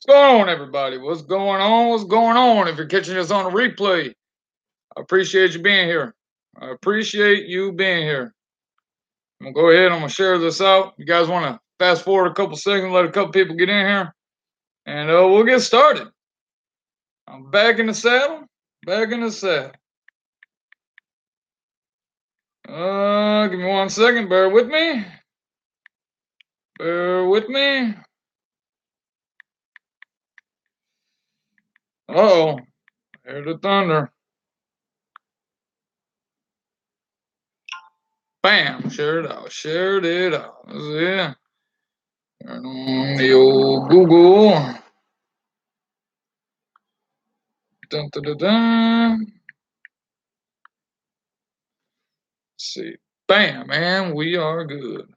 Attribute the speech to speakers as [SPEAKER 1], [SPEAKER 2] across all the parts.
[SPEAKER 1] going on, everybody? What's going on? What's going on? If you're catching this on a replay, I appreciate you being here. I appreciate you being here. I'm gonna go ahead. I'm gonna share this out. You guys want to fast forward a couple seconds, let a couple people get in here, and we'll get started. I'm back in the saddle. Back in the saddle. Give me 1 second. Bear with me. Bear with me. Uh-oh. Hear the thunder. Bam. Share it out. Shared it out. Yeah. Turn on the old Google. Dun, dun, dun, dun. Let's see. Bam, man. We are good.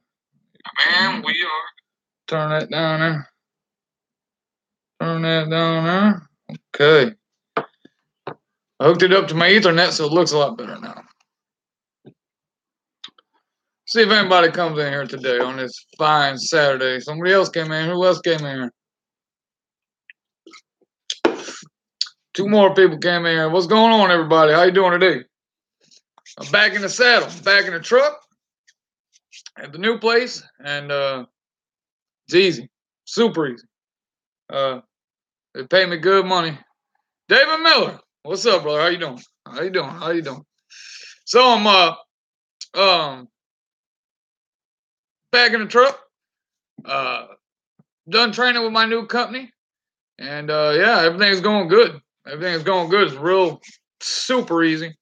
[SPEAKER 1] Man, we are. Turn that down there. Turn that down there. Okay. I hooked it up to my Ethernet, so it looks a lot better now. See if anybody comes in here today on this fine Saturday. Somebody else came in. Who else came in here? Two more people came in here. What's going on, everybody? How you doing today? I'm back in the saddle. Back in the truck at the new place, and it's easy. Super easy. They pay me good money. David Miller, what's up, brother? How you doing? How you doing? How you doing? So I'm back in the truck. Done training with my new company, and yeah, everything's going good. Everything's going good. It's real super easy.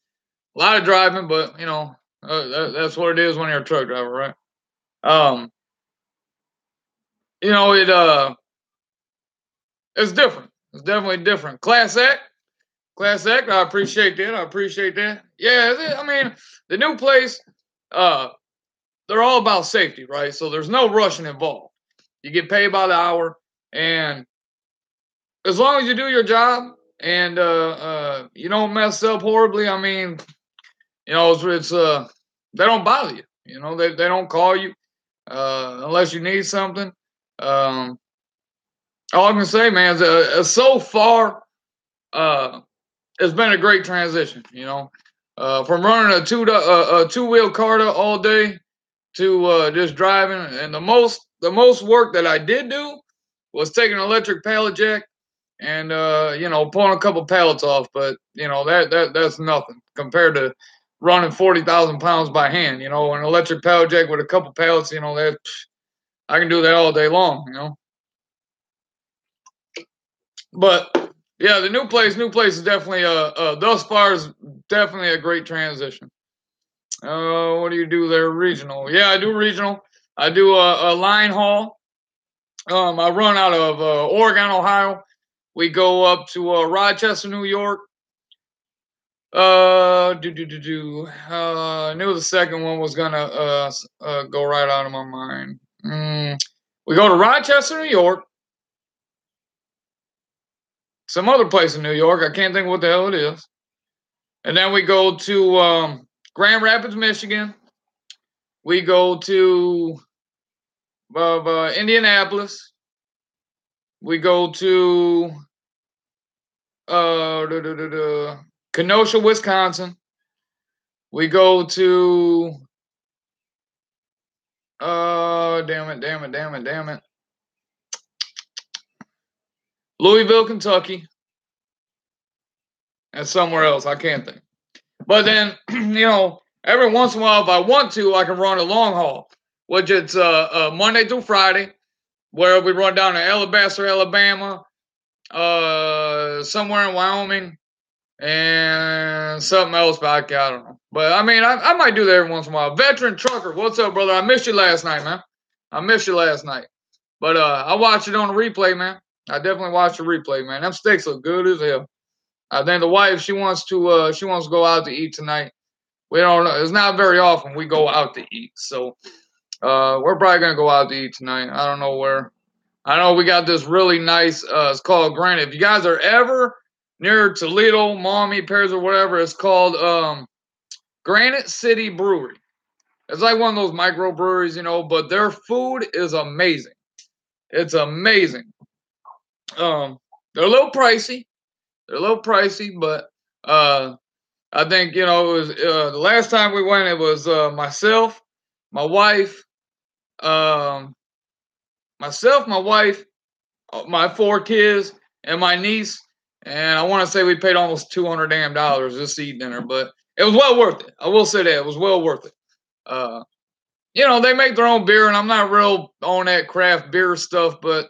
[SPEAKER 1] A lot of driving, but you know that's what it is when you're a truck driver, right? Um, you know it's different. It's definitely different. Class Act. Class Act, I appreciate that. I appreciate that. Yeah, I mean, the new place, they're all about safety, right? So there's no rushing involved. You get paid by the hour, and as long as you do your job and you don't mess up horribly, I mean, you know, it's they don't bother you. You know, they don't call you unless you need something. All I can say, man, is so far, uh, it's been a great transition. You know, from running a two wheel Carta all day to just driving, and the most work that I did do was taking an electric pallet jack and you know, pulling a couple pallets off. But you know that's nothing compared to running 40,000 pounds by hand. You know, an electric pallet jack with a couple pallets. You know that I can do that all day long. You know, but yeah, the new place is definitely thus far is definitely a great transition. What do you do there? Regional? Yeah, I do regional. I do a line haul. I run out of Oregon, Ohio. We go up to Rochester, New York. I knew the second one was gonna go right out of my mind. We go to Rochester, New York. Some other place in New York. I can't think what the hell it is. And then we go to Grand Rapids, Michigan. We go to Indianapolis. We go to Kenosha, Wisconsin. We go to damn it. Louisville, Kentucky. And somewhere else. I can't think. But then, you know, every once in a while, if I want to, I can run a long haul, which it's Monday through Friday, where we run down to Alabaster, Alabama, somewhere in Wyoming, and something else back. I don't know. But I mean, I might do that every once in a while. Veteran trucker, what's up, brother? I missed you last night, man. I missed you last night. But I watched it on the replay, man. I definitely watched the replay, man. Them steaks look good as hell. I think the wife she wants to go out to eat tonight. We don't know. It's not very often we go out to eat, so we're probably gonna go out to eat tonight. I don't know where. I know we got this really nice. It's called Granite. If you guys are ever near Toledo, Maumee, Paris, or whatever, it's called Granite City Brewery. It's like one of those microbreweries, you know, but their food is amazing. It's amazing. They're a little pricey. They're a little pricey, but I think it was the last time we went. It was myself, my wife, um, my wife, my 4 kids, and my niece. And I want to say we paid almost $200 just to eat dinner, but it was well worth it. I will say that it was well worth it. Uh, they make their own beer, and I'm not real on that craft beer stuff, but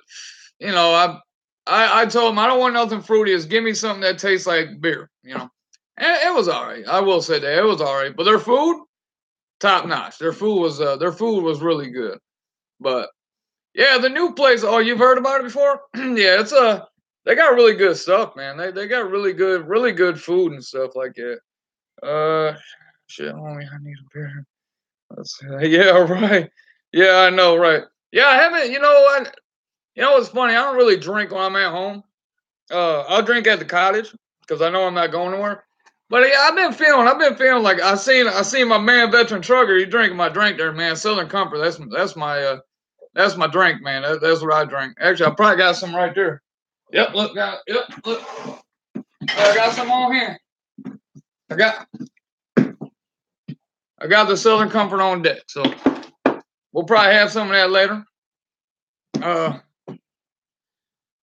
[SPEAKER 1] I told them I don't want nothing fruity. Just give me something that tastes like beer. And it was all right. I will say that it was all right. But their food, top notch. Their food was really good. But yeah, the new place. Oh, you've heard about it before? Yeah, they got really good stuff, man. They got really good food and stuff like that. Shit, homie, I need a beer. Yeah, right. Yeah, I know, right. Yeah, I haven't. What's funny? I don't really drink when I'm at home. I'll drink at the cottage because I know I'm not going nowhere. But yeah, I've been feeling like I seen my man, veteran trucker. He drinking my drink there, man. Southern Comfort. That's my drink, man. That's what I drink. Actually, I probably got some right there. Yep, look, look. I got some on here. I got I got the Southern Comfort on deck, so we'll probably have some of that later.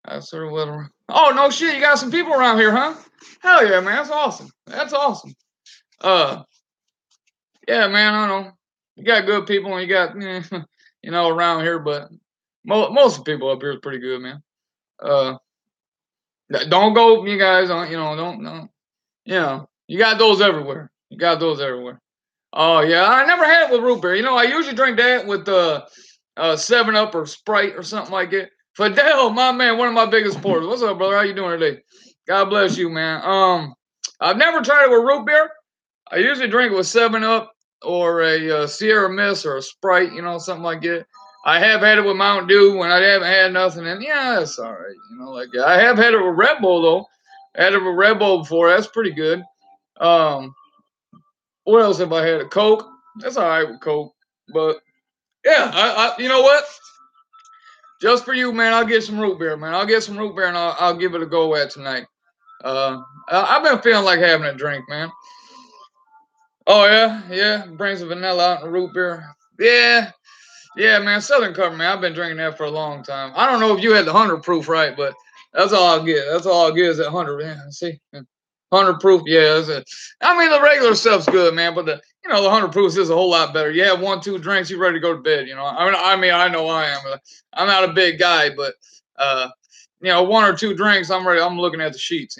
[SPEAKER 1] That's sort of what. Oh no, shit! You got some people around here, huh? Hell yeah, man! That's awesome. That's awesome. Uh, yeah, man. I don't know. You got good people, and you got around here, but most of the people up here is pretty good, man. Uh, don't go, you guys. Don't no. You got those everywhere. You got those everywhere. Oh yeah, I never had it with root beer. I usually drink that with 7 Up or Sprite or something like it. Fidel, my man, one of my biggest supporters. What's up, brother? How you doing today? God bless you, man. I've never tried it with root beer. I usually drink it with 7 Up or a Sierra Mist or a Sprite, something like that. I have had it with Mountain Dew when I haven't had nothing, and yeah, it's all right. Like I have had it with Red Bull though. I had it with Red Bull before. That's pretty good. Um, what else have I had? A Coke. That's all right with Coke, but yeah, you know what? Just for you, man, I'll get some root beer, man. I'll get some root beer and I'll give it a go at tonight. I've been feeling like having a drink, man. Oh yeah. Bring some vanilla out and root beer. Yeah, man. Southern Comfort, man. I've been drinking that for a long time. I don't know if you had the 100 proof, right? But that's all I'll get. That's all I'll get is that 100. Yeah, see, 100 proof. Yeah, that's it. I mean, the regular stuff's good, man, but the 100 proof is a whole lot better. You have 1, 2 drinks, you're ready to go to bed. I mean, I know I am. I'm not a big guy, but 1 or 2 drinks, I'm ready. I'm looking at the sheets.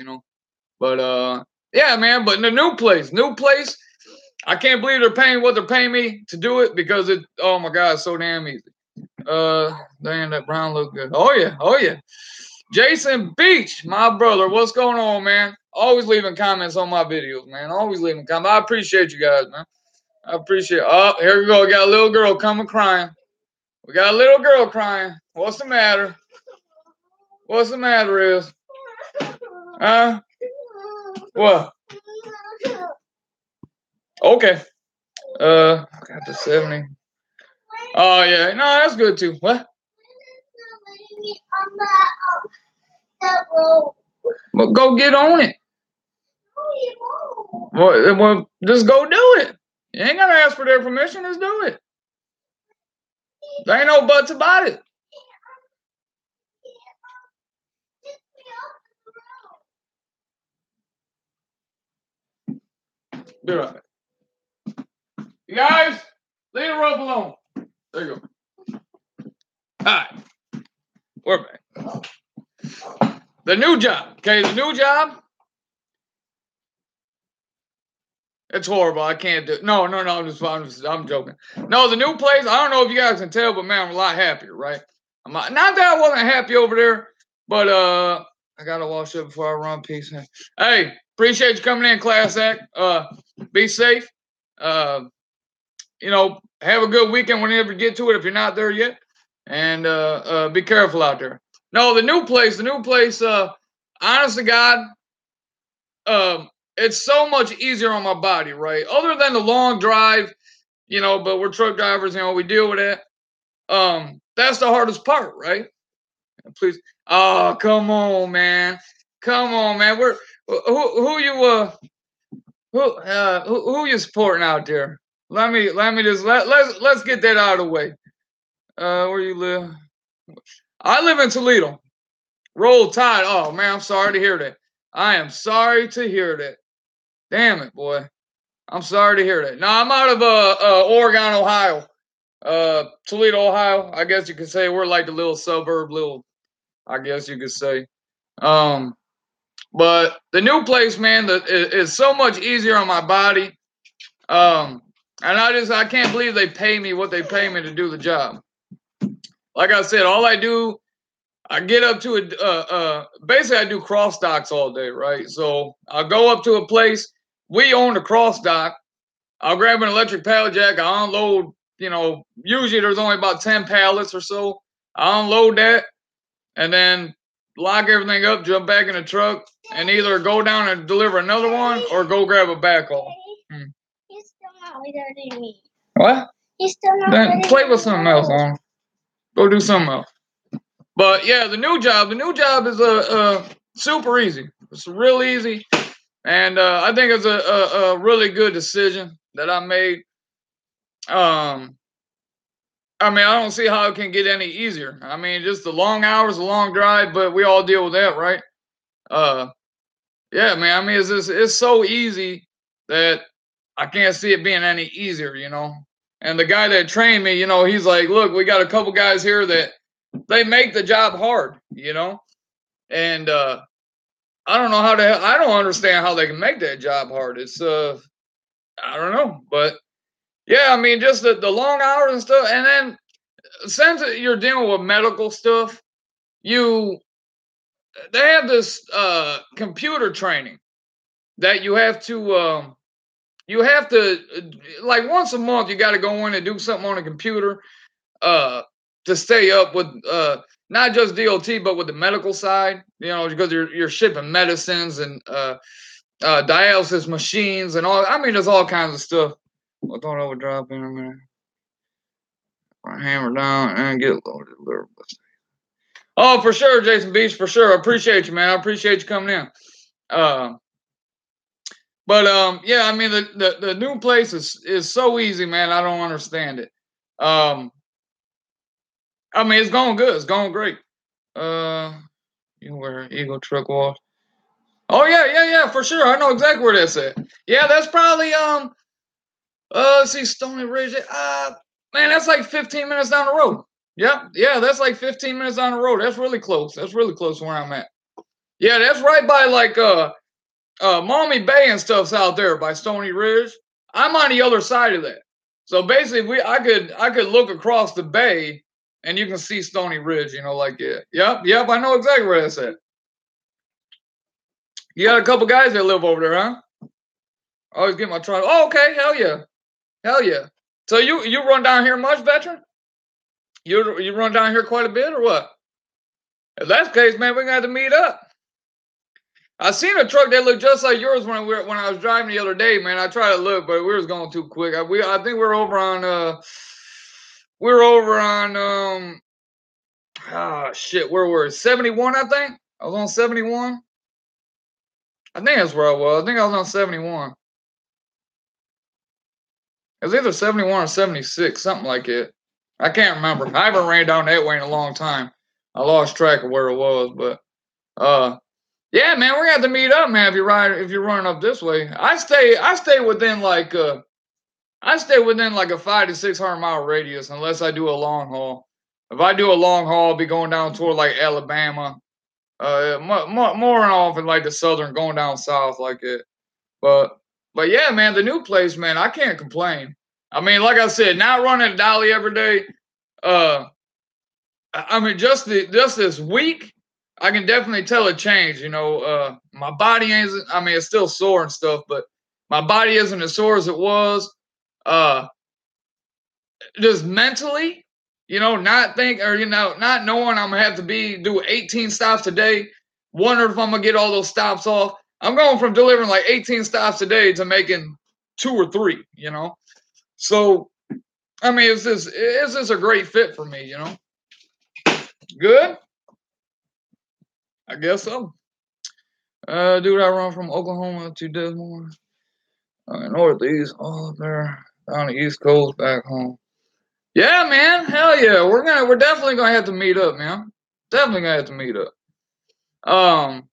[SPEAKER 1] But yeah, man. But in the new place, I can't believe they're paying what they're paying me to do it because oh my God, it's so damn easy. Damn, that brown look good. Oh yeah. Jason Beach, my brother, what's going on, man? Always leaving comments on my videos, man. Always leaving comments. I appreciate you guys, man. I appreciate. Oh, here we go. We got a little girl coming crying. We got a little girl crying. What's the matter? What's the matter is? Huh? What? Okay. Got the 70. Oh yeah, no, that's good too. What? Well, go get on it. Well, just go do it. You ain't gotta ask for their permission. Just do it. There ain't no buts about it. Be right back. You guys, leave the rope alone. There you go. All right, we're back. The new job. Okay, the new job. It's horrible. I can't do it. No. I'm joking. No, the new place. I don't know if you guys can tell, but man, I'm a lot happier, right? Not that I wasn't happy over there, but I gotta wash up before I run. Peace. Hey, appreciate you coming in, Class Act. Be safe. Have a good weekend whenever you get to it if you're not there yet, and be careful out there. No, the new place. Honest to God, it's so much easier on my body, right? Other than the long drive, but we're truck drivers, we deal with that. That's the hardest part, right? Please. Oh, come on, man. Come on, man. Who you who you supporting out there? Let's get that out of the way. Where you live? I live in Toledo. Roll Tide. Oh man, I'm sorry to hear that. I am sorry to hear that. Damn it, boy. I'm sorry to hear that. No, I'm out of Oregon, Ohio. Toledo, Ohio. I guess you could say we're like the little suburb, I guess you could say. Um, but the new place, man, is so much easier on my body. And I can't believe they pay me what they pay me to do the job. Like I said, all I do, I get up to basically I do cross docks all day, right? So I'll go up to a place. We own the cross dock. I'll grab an electric pallet jack. I unload, usually there's only about 10 pallets or so. I unload that and then lock everything up, jump back in the truck, and either go down and deliver another one or go grab a backhaul.
[SPEAKER 2] He's still not letting me.
[SPEAKER 1] What?
[SPEAKER 2] He's still not
[SPEAKER 1] Then
[SPEAKER 2] letting
[SPEAKER 1] play
[SPEAKER 2] me
[SPEAKER 1] with something else on. Go do something else. But yeah, the new job is super easy. It's real easy. And I think it's a really good decision that I made. I mean, I don't see how it can get any easier. I mean, just the long hours, the long drive, but we all deal with that, right? Yeah, man. I mean, it's so easy that I can't see it being any easier, And the guy that trained me, he's like, look, we got a couple guys here that they make the job hard, And I don't know I don't understand how they can make that job hard. It's I don't know, but yeah, I mean, just the long hours and stuff, and then since you're dealing with medical stuff, they have this computer training that you have to like once a month you got to go in and do something on the computer to stay up with not just DOT but with the medical side, because you're shipping medicines and dialysis machines and all. I mean, there's all kinds of stuff. I thought I would drop in a minute. Hammer down and get loaded. Oh, for sure, Jason Beach, for sure. I appreciate you, man. I appreciate you coming in. Yeah, I mean the new place is so easy, man. I don't understand it. I mean it's going good. It's going great. You wear Eagle truck wash. Oh yeah, for sure. I know exactly where that's at. Yeah, that's probably let's see, Stony Ridge. Man, that's like 15 minutes down the road. Yeah, that's like 15 minutes down the road. That's really close. That's really close to where I'm at. Yeah, that's right by like Maumee Bay and stuff's out there by Stony Ridge. I'm on the other side of that. So basically I could look across the bay and you can see Stony Ridge, like yeah. Yep, I know exactly where that's at. You got a couple guys that live over there, huh? I always get my truck. Oh, okay, hell yeah. Hell yeah. So you run down here much, veteran? You run down here quite a bit or what? If that's the case, man, we're gonna have to meet up. I seen a truck that looked just like yours when I was driving the other day, man. I tried to look, but we was going too quick. I think we're over on shit, where were we? 71, I think. I was on 71. I think that's where I was. I think I was on 71. It was either 71 or 76, something like it. I can't remember. I haven't ran down that way in a long time. I lost track of where it was, but yeah, man, we're gonna have to meet up, man. If you're running up this way, I stay within like a 500 to 600 mile radius, unless I do a long haul. If I do a long haul, I'll be going down toward like Alabama, more and often like the southern, going down south like it. But yeah, man, the new place, man, I can't complain. I mean, like I said, not running a dolly every day. I mean, just this week, I can definitely tell a change. My body ain't. I mean, it's still sore and stuff, but my body isn't as sore as it was. Just mentally, not knowing I'm gonna have to do 18 stops a day. Wonder if I'm gonna get all those stops off. I'm going from delivering like 18 stops a day to making 2 or 3. So, I mean, it's just a great fit for me. Good. I guess so. Dude, I run from Oklahoma to Des Moines. Northeast, all up there, down the East Coast, back home. Yeah, man, hell yeah. We're definitely gonna have to meet up, man. Definitely gonna have to meet up. Um,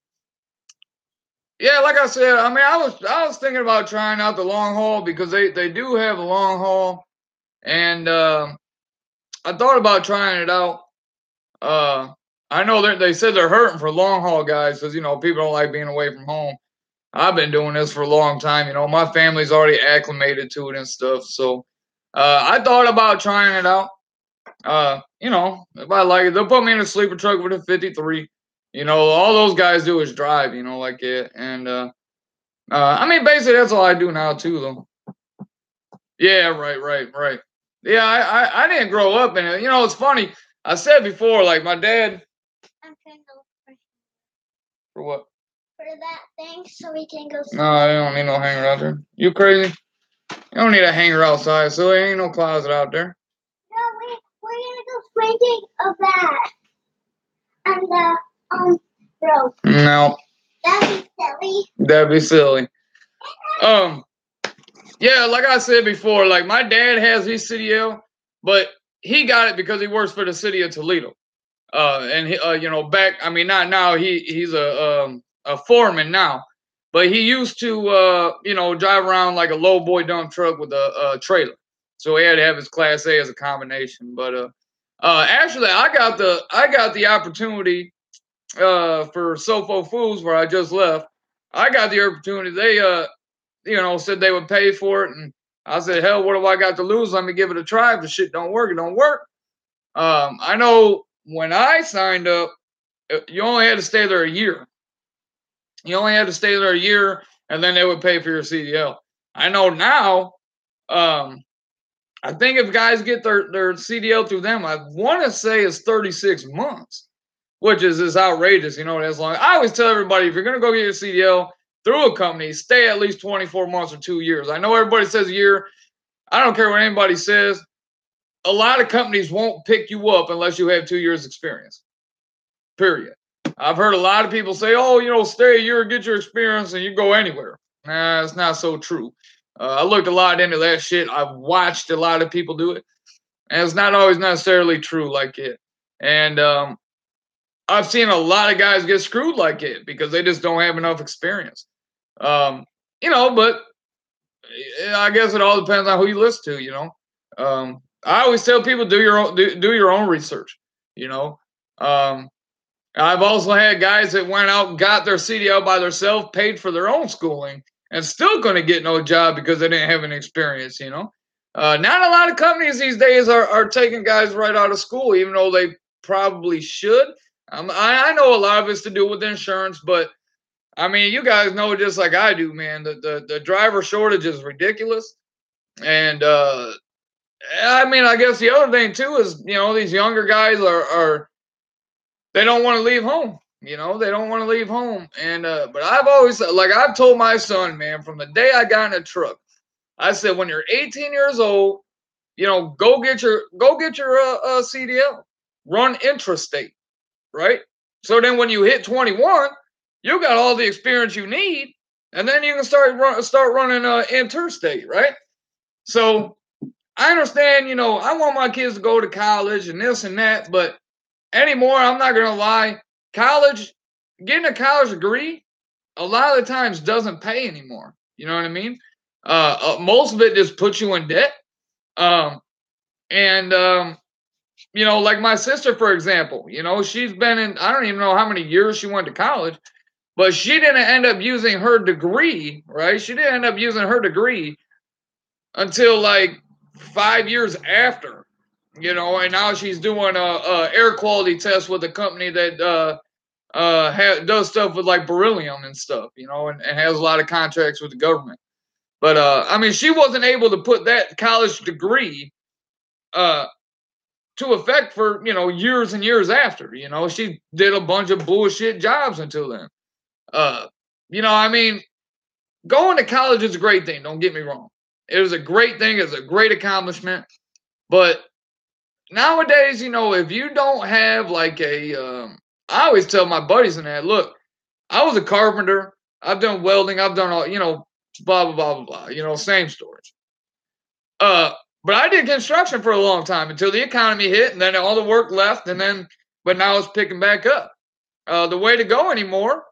[SPEAKER 1] yeah, like I said, I mean, I was thinking about trying out the long haul because they do have a long haul, and I thought about trying it out. Uh, I know that they said they're hurting for long haul guys because people don't like being away from home. I've been doing this for a long time. My family's already acclimated to it and stuff. So I thought about trying it out. If I like it, they'll put me in a sleeper truck with a 53. All those guys do is drive, like it. And I mean, basically, that's all I do now too, though. Yeah, right. Yeah, I didn't grow up in it. It's funny. I said before, like my dad.
[SPEAKER 2] I'm trying to look
[SPEAKER 1] For what?
[SPEAKER 2] for that thing so we can go.
[SPEAKER 1] No, I don't need no hanger out there. You crazy? You don't need a hanger outside, so there ain't no closet out there.
[SPEAKER 2] No, we're gonna go painting of that and the road.
[SPEAKER 1] No.
[SPEAKER 2] That'd be silly.
[SPEAKER 1] That'd be silly. Yeah, like I said before, like my dad has his CDL, but he got it because he works for the city of Toledo. And he, back, I mean, not now. He's a foreman now, but he used to, drive around like a low boy dump truck with a trailer. So he had to have his Class A as a combination. But actually, I got the opportunity for Sofo Foods where I just left. I got the opportunity. They said they would pay for it, and I said, hell, what do I got to lose? Let me give it a try. If the shit don't work, it don't work. I know when I signed up, you only had to stay there a year. You only had to stay there a year, and then they would pay for your CDL. I know now. I think if guys get their CDL through them, I want to say it's 36 months, which is outrageous. As long. I always tell everybody if you're gonna go get your CDL through a company, stay at least 24 months or 2 years. I know everybody says a year. I don't care what anybody says. A lot of companies won't pick you up unless you have 2 years experience. Period. I've heard a lot of people say, oh, stay a year, get your experience, and you go anywhere. Nah, it's not so true. I looked a lot into that shit. I've watched a lot of people do it, and it's not always necessarily true like it. And I've seen a lot of guys get screwed like it because they just don't have enough experience. But I guess it all depends on who you listen to. I always tell people do your own research. I've also had guys that went out and got their CDL by themselves, paid for their own schooling, and still going to get no job because they didn't have any experience. Not a lot of companies these days are taking guys right out of school, even though they probably should. I know a lot of it's to do with insurance, but I mean, you guys know just like I do, man. The driver shortage is ridiculous, and I mean, I guess the other thing too is these younger guys are they don't want to leave home. They don't want to leave home, and but I've always I've told my son, man, from the day I got in a truck, I said when you're 18 years old, go get your CDL, run intrastate, right? So then when you hit 21, you got all the experience you need, and then you can start running interstate, right? So I understand, I want my kids to go to college and this and that, but anymore, I'm not gonna lie, getting a college degree, a lot of the times doesn't pay anymore. You know what I mean? Most of it just puts you in debt. Like my sister, for example, she's been in, I don't even know how many years she went to college, but she didn't end up using her degree, right? She didn't end up using her degree until like 5 years after, and now she's doing a air quality test with a company that does stuff with like beryllium and stuff, and has a lot of contracts with the government. But I mean, she wasn't able to put that college degree to effect for years and years after. She did a bunch of bullshit jobs until then. I mean, going to college is a great thing. Don't get me wrong. It was a great thing. It's a great accomplishment. But nowadays, if you don't have like I always tell my buddies in that, look, I was a carpenter. I've done welding. I've done all, blah, blah, blah, blah, blah, same stories. But I did construction for a long time until the economy hit and then all the work left. But now it's picking back up. The way to go anymore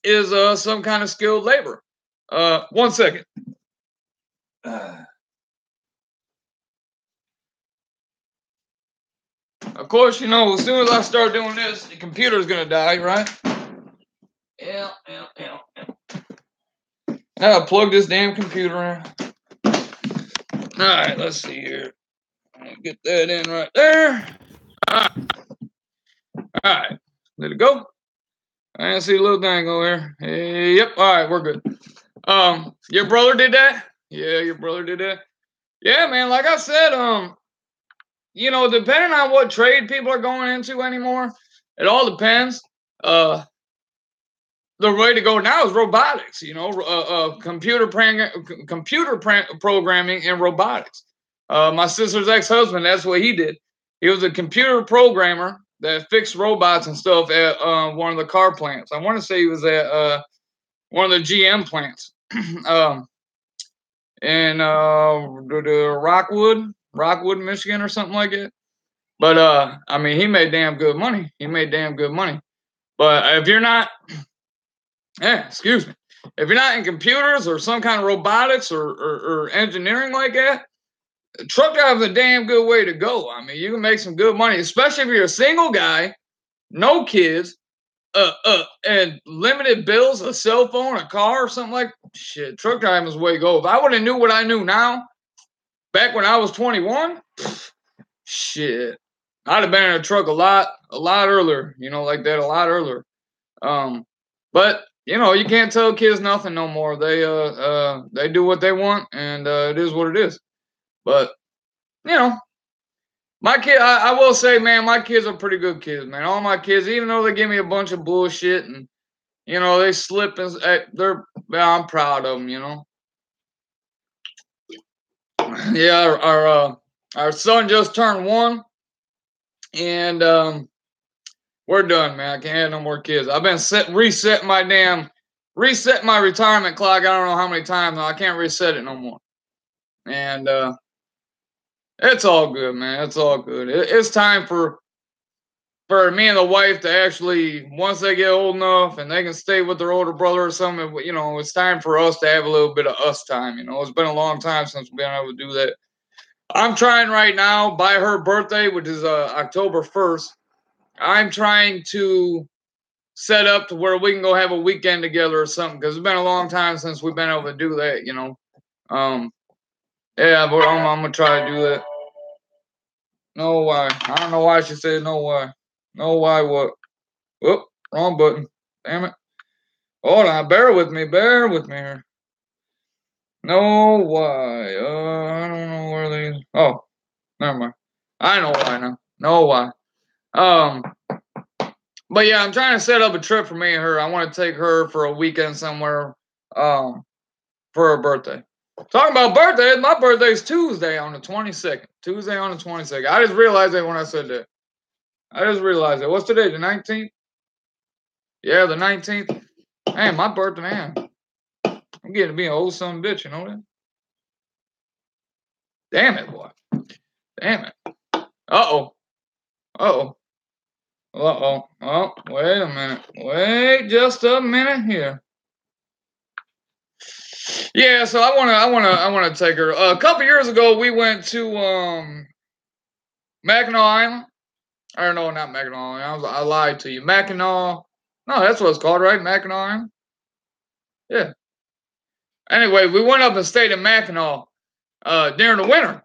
[SPEAKER 1] is some kind of skilled labor. 1 second. Of course, as soon as I start doing this, the computer's gonna die, right? Yeah. I'll plug this damn computer in. All right, let's see here. Get that in right there. All right. Let it go. I see a little thing over here. Hey, yep. All right, we're good. Your brother did that? Yeah, your brother did that. Yeah, man. Like I said, depending on what trade people are going into anymore, it all depends. The way to go now is robotics. Computer programming and robotics. My sister's ex-husband, that's what he did. He was a computer programmer that fixed robots and stuff at one of the car plants. I want to say he was at one of the GM plants in Rockwood, Michigan, or something like that. But he made damn good money. But if you're not, excuse me, if you're not in computers or some kind of robotics or engineering like that, truck driving is a damn good way to go. You can make some good money, especially if you're a single guy, no kids, and limited bills, a cell phone, a car, or something like shit. Truck driving is the way to go. If I would have knew what I knew now, back when I was 21, shit, I'd have been in a truck a lot earlier. Like that, a lot earlier. But you can't tell kids nothing no more. They do what they want, and it is what it is. But my kid, I will say, man, my kids are pretty good kids, man. All my kids, even though they give me a bunch of bullshit and they slip and I'm proud of them. Yeah, our son just turned 1, and we're done, man. I can't have no more kids. I've been resetting my retirement clock. I don't know how many times now. I can't reset it no more. And it's all good, man. It's all good. It's time for me and the wife to actually, once they get old enough and they can stay with their older brother or something, it's time for us to have a little bit of us time. It's been a long time since we've been able to do that. I'm trying right now, by her birthday, which is October 1st, I'm trying to set up to where we can go have a weekend together or something, because it's been a long time since we've been able to do that, Yeah, but I'm going to try to do that. No why. I don't know why she said no why. No why what? Whoop, wrong button. Damn it. Hold on, bear with me here. No why. I don't know where these. Oh, never mind. I know why now. No why. But yeah, I'm trying to set up a trip for me and her. I want to take her for a weekend somewhere, for her birthday. Talking about birthdays, my birthday's Tuesday on the 22nd. Tuesday on the 22nd. I just realized that when I said that. I just realized that. What's today? The 19th? Yeah, the 19th. Hey, my birthday, man. I'm getting to be an old son of a bitch, you know that? Damn it, boy. Damn it. Uh-oh. Uh-oh. Uh-oh. Oh, wait a minute. Wait just a minute here. Yeah, so I wanna take her. A couple years ago we went to Mackinac Island. I don't know, not Mackinac Island. I lied to you. Mackinac. No, that's what it's called, right? Mackinac Island? Yeah. Anyway, we went up and stayed in Mackinac during the winter.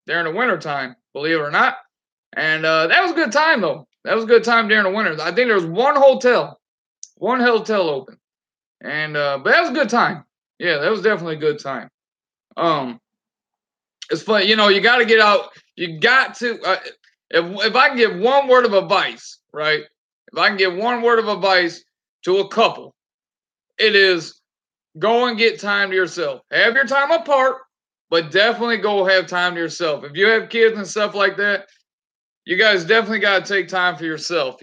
[SPEAKER 1] During the winter time, believe it or not. And that was a good time though. That was a good time during the winter. I think there was one hotel open. And but that was a good time. Yeah, that was definitely a good time. It's fun, you got to get out. You got to if I can give one word of advice, right? If I can give one word of advice to a couple, it is go and get time to yourself. Have your time apart, but definitely go have time to yourself. If you have kids and stuff like that, you guys definitely got to take time for yourself,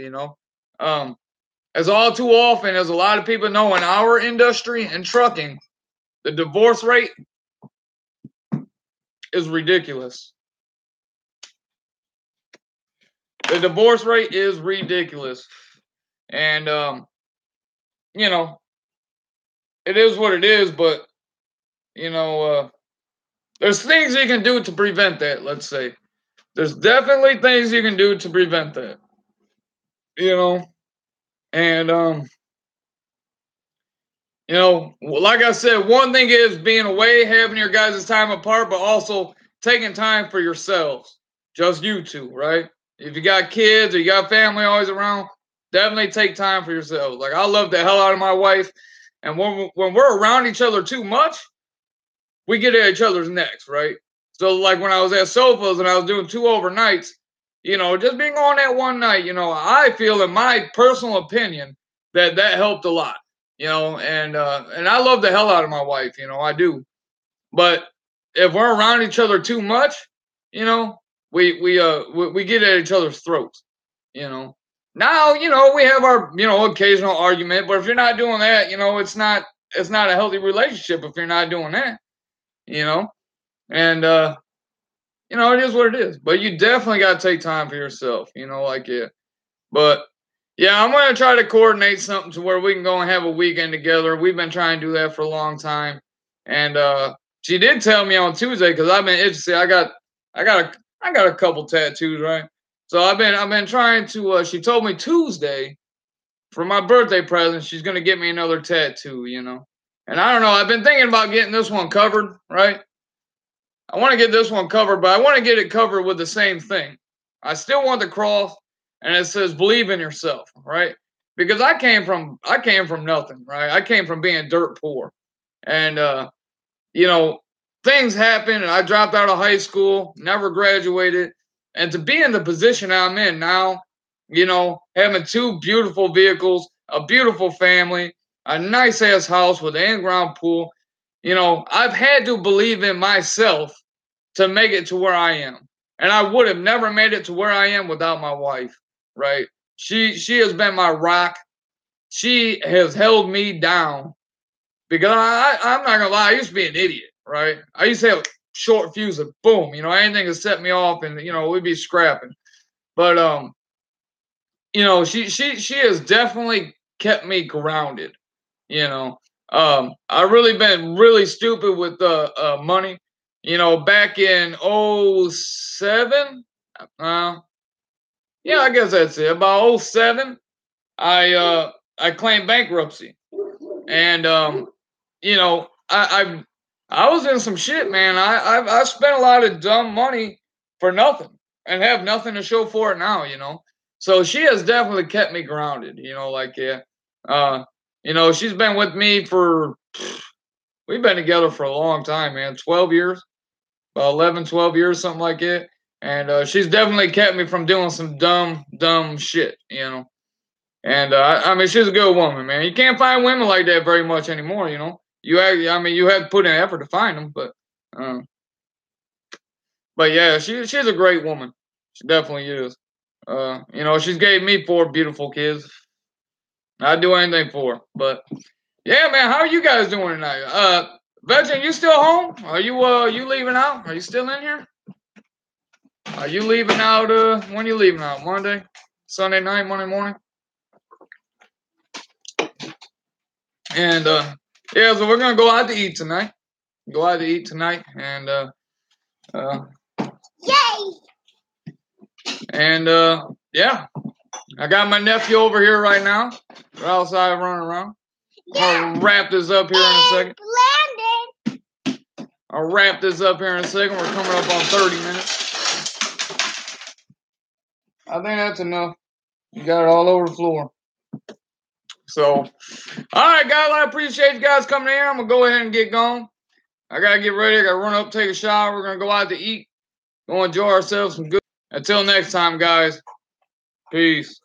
[SPEAKER 1] As all too often, as a lot of people know in our industry and trucking, the divorce rate is ridiculous. The divorce rate is ridiculous. And, you know, it is what it is, but, you know, there's things you can do to prevent that, let's say. There's definitely things you can do to prevent that. You know, and, you know, like I said, one thing is being away, having your guys' time apart, but also taking time for yourselves. Just you two, right? If you got kids or you got family always around, definitely take time for yourselves. Like, I love the hell out of my wife. And when we're around each other too much, we get at each other's necks, right? So, like when I was at Sofas and I was doing 2 overnights, you know, just being on that one night, you know, I feel, in my personal opinion, that helped a lot, you know, and I love the hell out of my wife, you know, I do. But if we're around each other too much, you know, we get at each other's throats, you know. Now, you know, we have our, you know, occasional argument, but if you're not doing that, you know, it's not a healthy relationship if you're not doing that, you know. And you know, it is what it is. But you definitely got to take time for yourself, you know, like, yeah. But yeah, I'm gonna try to coordinate something to where we can go and have a weekend together. We've been trying to do that for a long time, and she did tell me on Tuesday, because I've been interested. I got a couple tattoos, right? So I've been trying to. She told me Tuesday for my birthday present, she's gonna get me another tattoo, you know. And I don't know. I've been thinking about getting this one covered, right? I want to get this one covered, but I want to get it covered with the same thing. I still want the cross, and it says "Believe in yourself," right? Because I came from nothing, right? I came from being dirt poor, and you know, things happened, and I dropped out of high school, never graduated, and to be in the position I'm in now, you know, having 2 beautiful vehicles, a beautiful family, a nice ass house with an in-ground pool, you know, I've had to believe in myself to make it to where I am. And I would have never made it to where I am without my wife, right? She has been my rock. She has held me down, because I'm not gonna lie, I used to be an idiot, right? I used to have short fuse and boom, you know, anything that set me off, and you know, we'd be scrapping. But you know, she has definitely kept me grounded, you know. I've really been really stupid with money. You know, back in '07, uh, yeah, I guess that's it. About '07, I claimed bankruptcy. And you know, I was in some shit, man. I spent a lot of dumb money for nothing and have nothing to show for it now, you know. So she has definitely kept me grounded, you know, like, yeah. Uh, you know, she's been with me for, we've been together for a long time, man. 12 years, about 11, 12 years, something like it. And she's definitely kept me from doing some dumb shit, you know. And I mean, she's a good woman, man. You can't find women like that very much anymore, you know. I mean, you had to put in effort to find them, um, but yeah, she's a great woman. She definitely is. You know, she's gave me 4 beautiful kids. I'd do anything for her. But yeah, man, how are you guys doing tonight? Veteran, you still home? Are you leaving out? Are you still in here? Are you leaving out? When are you leaving out? Monday, Sunday night, Monday morning? And yeah, so we're gonna go out to eat tonight. Go out to eat tonight, and
[SPEAKER 2] Yay!
[SPEAKER 1] and yeah, I got my nephew over here right now. We're outside running around. I'll wrap this up here in a second.
[SPEAKER 2] Landon.
[SPEAKER 1] I'll wrap this up here in a second. We're coming up on 30 minutes. I think that's enough. You got it all over the floor. So, all right, guys, I appreciate you guys coming here. I'm gonna go ahead and get going. I gotta get ready. I gotta run up, take a shower. We're gonna go out to eat. Go enjoy ourselves some good. Until next time, guys. Peace.